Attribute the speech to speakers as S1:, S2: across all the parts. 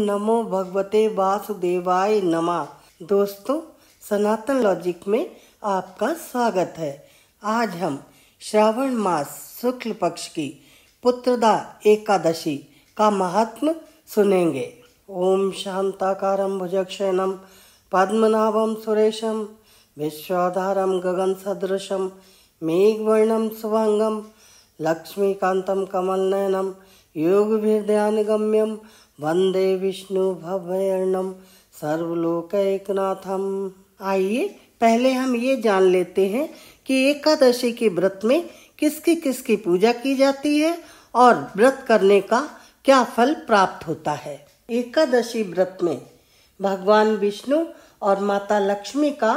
S1: नमो भगवते वासुदेवाय नमः। दोस्तों, सनातन लॉजिक में आपका स्वागत है। आज हम श्रावण मास शुक्ल पक्ष की पुत्रदा एकादशी का महात्म सुनेंगे। ओम शांताकारं भुजगशयनं पद्मनाभं सुरेशं विश्वाधारं गगन सदृशं मेघवर्णं शुभांगं लक्ष्मीकांतं कमलनयनं योगभिर्ध्यानगम्यं वंदे विष्णु भवयर्णम सर्वलोकैकनाथम। आइए पहले हम ये जान लेते हैं कि एकादशी के व्रत में किसकी किसकी पूजा की जाती है और व्रत करने का क्या फल प्राप्त होता है। एकादशी व्रत में भगवान विष्णु और माता लक्ष्मी का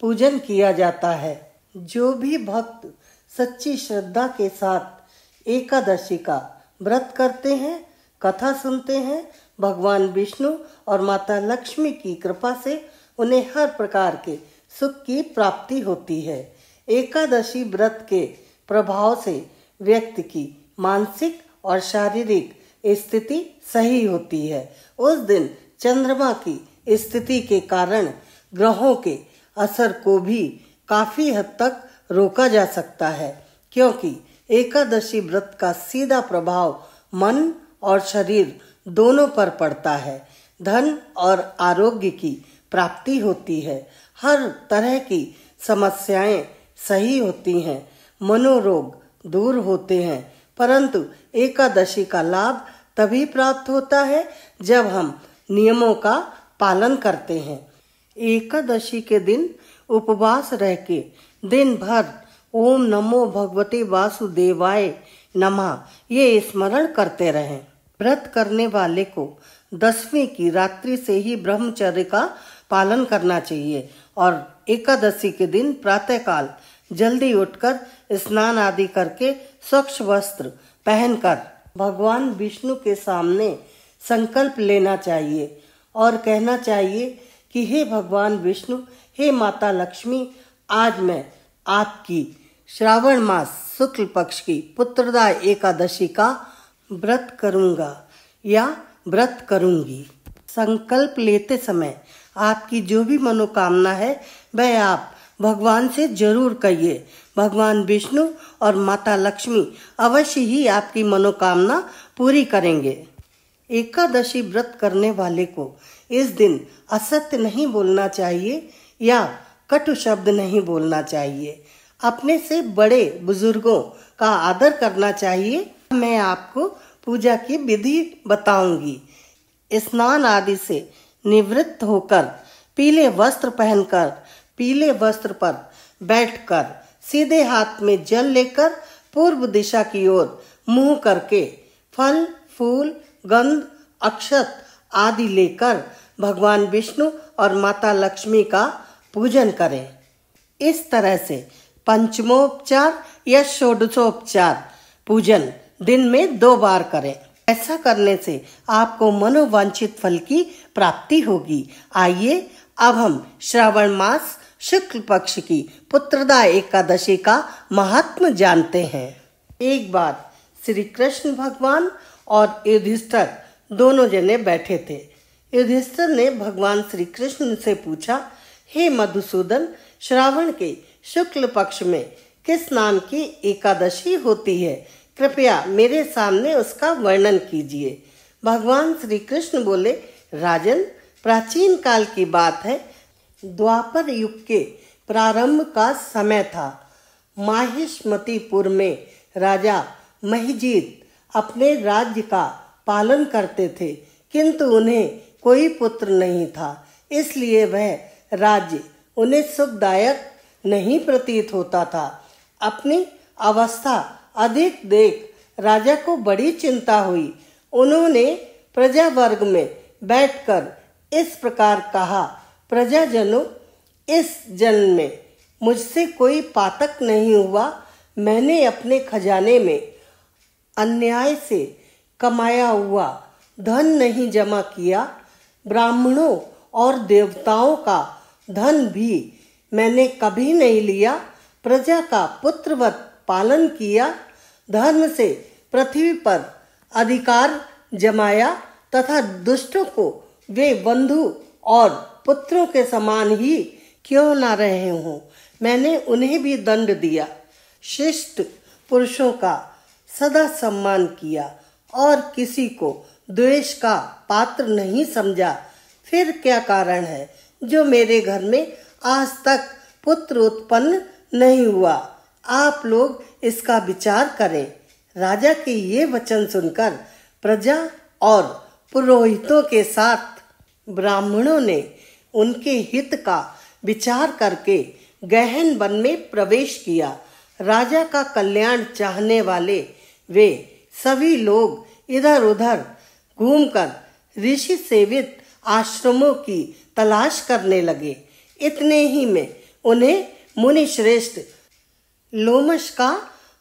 S1: पूजन किया जाता है। जो भी भक्त सच्ची श्रद्धा के साथ एकादशी का व्रत करते हैं, कथा सुनते हैं, भगवान विष्णु और माता लक्ष्मी की कृपा से उन्हें हर प्रकार के सुख की प्राप्ति होती है। एकादशी व्रत के प्रभाव से व्यक्ति की मानसिक और शारीरिक स्थिति सही होती है। उस दिन चंद्रमा की स्थिति के कारण ग्रहों के असर को भी काफी हद तक रोका जा सकता है, क्योंकि एकादशी व्रत का सीधा प्रभाव मन और शरीर दोनों पर पड़ता है। धन और आरोग्य की प्राप्ति होती है। हर तरह की समस्याएं सही होती हैं, मनोरोग दूर होते हैं। परंतु एकादशी का लाभ तभी प्राप्त होता है जब हम नियमों का पालन करते हैं। एकादशी के दिन उपवास रह के दिन भर ओम नमो भगवते वासुदेवाय नमः ये स्मरण करते रहें। व्रत करने वाले को 10वीं की रात्रि से ही ब्रह्मचर्य का पालन करना चाहिए और एकादशी के दिन प्रातःकाल जल्दी उठकर स्नान आदि करके स्वच्छ वस्त्र पहनकर भगवान विष्णु के सामने संकल्प लेना चाहिए और कहना चाहिए कि हे भगवान विष्णु, हे माता लक्ष्मी, आज मैं आपकी श्रावण मास शुक्ल पक्ष की पुत्रदा एकादशी का व्रत करूंगा या व्रत करूंगी। संकल्प लेते समय आपकी जो भी मनोकामना है वह आप भगवान से जरूर कहिए। भगवान विष्णु और माता लक्ष्मी अवश्य ही आपकी मनोकामना पूरी करेंगे। एकादशी व्रत करने वाले को इस दिन असत्य नहीं बोलना चाहिए या कटु शब्द नहीं बोलना चाहिए। अपने से बड़े बुजुर्गों का आदर करना चाहिए। मैं आपको पूजा की विधि बताऊंगी। स्नान आदि से निवृत्त होकर पीले वस्त्र पहनकर पीले वस्त्र पर बैठकर सीधे हाथ में जल लेकर पूर्व दिशा की ओर मुंह करके फल फूल गंध अक्षत आदि लेकर भगवान विष्णु और माता लक्ष्मी का पूजन करें। इस तरह से पंचमोपचार या षोडशोपचार पूजन दिन में 2 बार करें। ऐसा करने से आपको मनोवांछित फल की प्राप्ति होगी। आइए अब हम श्रावण मास शुक्ल पक्ष की पुत्रदा एकादशी का महात्म जानते हैं। एक बार श्री कृष्ण भगवान और युधिष्ठिर दोनों जने बैठे थे। युधिष्ठिर ने भगवान श्री कृष्ण से पूछा, हे मधुसूदन, श्रावण के शुक्ल पक्ष में किस नाम की एकादशी होती है? कृपया मेरे सामने उसका वर्णन कीजिए। भगवान श्री कृष्ण बोले, राजन, प्राचीन काल की बात है। द्वापर युग के प्रारंभ का समय था। माहिष्मतीपुर में राजा महिजीत अपने राज्य का पालन करते थे, किंतु उन्हें कोई पुत्र नहीं था। इसलिए वह राज्य उन्हें सुखदायक नहीं प्रतीत होता था। अपनी अवस्था अधिक देख राजा को बड़ी चिंता हुई। उन्होंने प्रजा वर्ग में बैठकर इस प्रकार कहा, प्रजाजनों, इस जन्म में मुझसे कोई पातक नहीं हुआ। मैंने अपने खजाने में अन्याय से कमाया हुआ धन नहीं जमा किया। ब्राह्मणों और देवताओं का धन भी मैंने कभी नहीं लिया। प्रजा का पुत्रवत पालन किया। धर्म से पृथ्वी पर अधिकार जमाया। तथा दुष्टों को वे बंधु और पुत्रों के समान ही क्यों न रहे हों, मैंने उन्हें भी दंड दिया। शिष्ट पुरुषों का सदा सम्मान किया और किसी को द्वेष का पात्र नहीं समझा। फिर क्या कारण है जो मेरे घर में आज तक पुत्र उत्पन्न नहीं हुआ? आप लोग इसका विचार करें। राजा के ये वचन सुनकर प्रजा और पुरोहितों के साथ ब्राह्मणों ने उनके हित का विचार करके गहन वन में प्रवेश किया। राजा का कल्याण चाहने वाले वे सभी लोग इधर उधर घूमकर ऋषि सेवित आश्रमों की तलाश करने लगे। इतने ही में उन्हें मुनि श्रेष्ठ लोमश का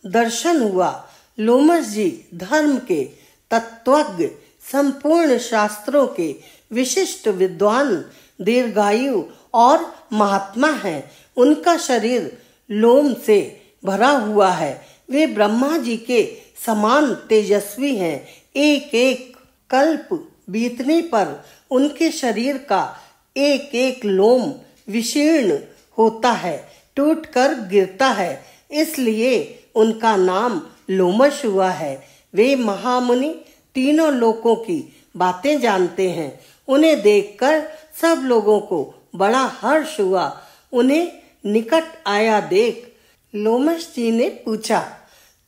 S1: दर्शन हुआ। लोमश जी धर्म के तत्वज्ञ, संपूर्ण शास्त्रों के विशिष्ट विद्वान, दीर्घायु और महात्मा हैं। उनका शरीर लोम से भरा हुआ है। वे ब्रह्मा जी के समान तेजस्वी हैं। एक एक कल्प बीतने पर उनके शरीर का एक एक लोम विशीर्ण होता है, टूटकर गिरता है, इसलिए उनका नाम लोमश हुआ है। वे महामुनि तीनों लोकों की बातें जानते हैं। उन्हें देखकर सब लोगों को बड़ा हर्ष हुआ। उन्हें निकट आया देख लोमश जी ने पूछा,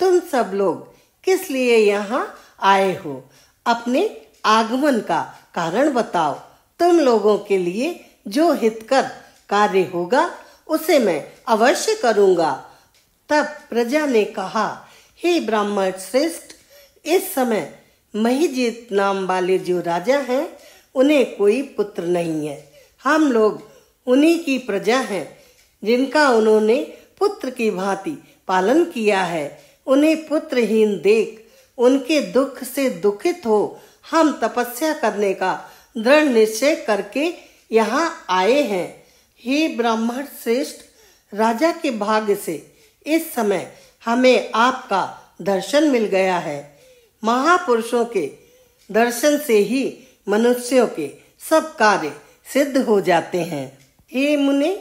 S1: तुम सब लोग किस लिए यहाँ आए हो? अपने आगमन का कारण बताओ। तुम लोगों के लिए जो हितकर कार्य होगा उसे मैं अवश्य करूँगा। तब प्रजा ने कहा, हे ब्राह्मण श्रेष्ठ, इस समय महिजीत नाम वाले जो राजा हैं उन्हें कोई पुत्र नहीं है। हम लोग उन्हीं की प्रजा हैं जिनका उन्होंने पुत्र की भांति पालन किया है। उन्हें पुत्रहीन देख उनके दुख से दुखित हो हम तपस्या करने का दृढ़ निश्चय करके यहाँ आए हैं। हे ब्राह्मण श्रेष्ठ, राजा के भाग्य से इस समय हमें आपका दर्शन मिल गया है। महापुरुषों के दर्शन से ही मनुष्यों के सब कार्य सिद्ध हो जाते हैं। हे मुने,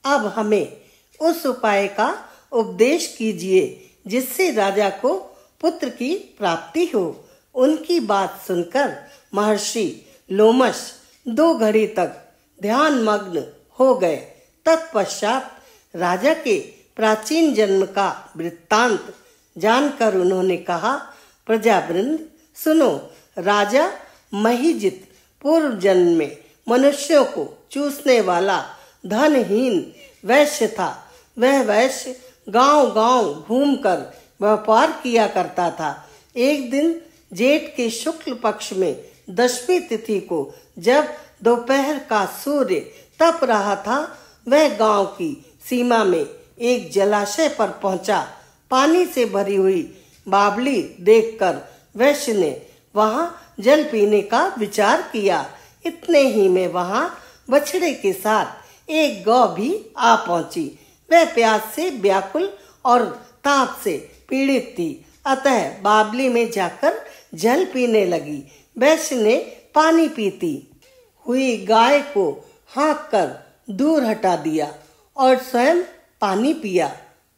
S1: अब हमें उस उपाय का उपदेश कीजिए जिससे राजा को पुत्र की प्राप्ति हो। उनकी बात सुनकर महर्षि लोमश 2 घड़ी तक ध्यान मग्न हो गए। तत्पश्चात राजा के प्राचीन जन्म का वृत्तांत जानकर उन्होंने कहा, प्रजावृंद सुनो, राजा महिजित पूर्व जन्म में मनुष्यों को चूसने वाला धनहीन वैश्य था। वह वैश्य गांव-गांव घूमकर व्यापार किया करता था। एक दिन जेठ के शुक्ल पक्ष में 10वीं तिथि को जब दोपहर का सूर्य तप रहा था, वह गांव की सीमा में एक जलाशय पर पहुंचा। पानी से भरी हुई बावली देखकर वैश्य ने वहां जल पीने का विचार किया। इतने ही में वहां बछड़े के साथ एक गौ भी आ पहुंची। वह प्यास से व्याकुल और ताप से पीड़ित थी, अतः बावली में जाकर जल पीने लगी। वैश्य ने पानी पीती हुई गाय को हाँक कर दूर हटा दिया और स्वयं पानी पिया।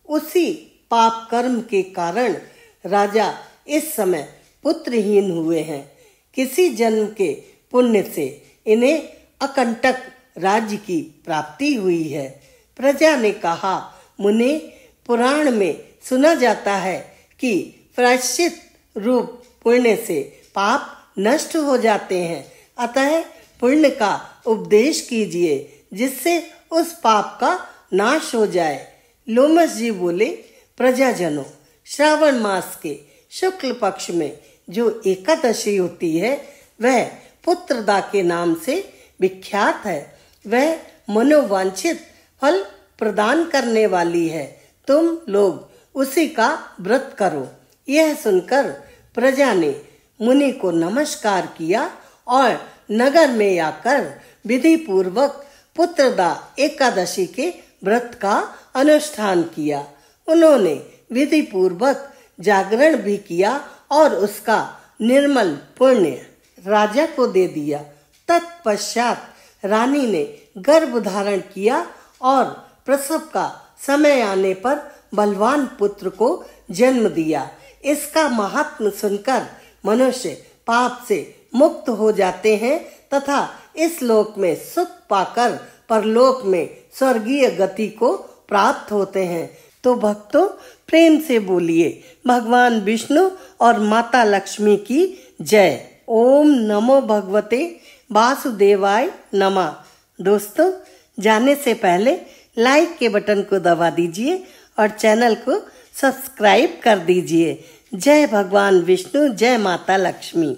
S1: उसी पाप कर्म के कारण राजा इस समय पुत्रहीन हुए हैं। किसी जन्म के पुण्य से इन्हें अकंटक राज्य की प्राप्ति हुई है। प्रजा ने कहा, मुने, पुराण में सुना जाता है कि प्रायश्चित रूप पुण्य से पाप नष्ट हो जाते हैं, अतः पुण्य का उपदेश कीजिए जिससे उस पाप का नाश हो जाए। लोमश जी बोले, प्रजाजनों, श्रावण मास के शुक्ल पक्ष में जो एकादशी होती है वह पुत्रदा के नाम से विख्यात है। वह मनोवांछित फल प्रदान करने वाली है। तुम लोग उसी का व्रत करो। यह सुनकर प्रजा ने मुनि को नमस्कार किया और नगर में आकर विधि पूर्वक पुत्रदा एकादशी के व्रत का अनुष्ठान किया। उन्होंने विधि पूर्वक जागरण भी किया और उसका निर्मल पुण्य राजा को दे दिया। तत्पश्चात रानी ने गर्भ धारण किया और प्रसव का समय आने पर बलवान पुत्र को जन्म दिया। इसका महात्म्य सुनकर मनुष्य पाप से मुक्त हो जाते हैं तथा इस लोक में सुख पाकर परलोक में स्वर्गीय गति को प्राप्त होते हैं। तो भक्तों, प्रेम से बोलिए भगवान विष्णु और माता लक्ष्मी की जय। ओम नमो भगवते वासुदेवाय नमः। दोस्तों, जाने से पहले लाइक के बटन को दबा दीजिए और चैनल को सब्सक्राइब कर दीजिए। जय भगवान विष्णु, जय माता लक्ष्मी।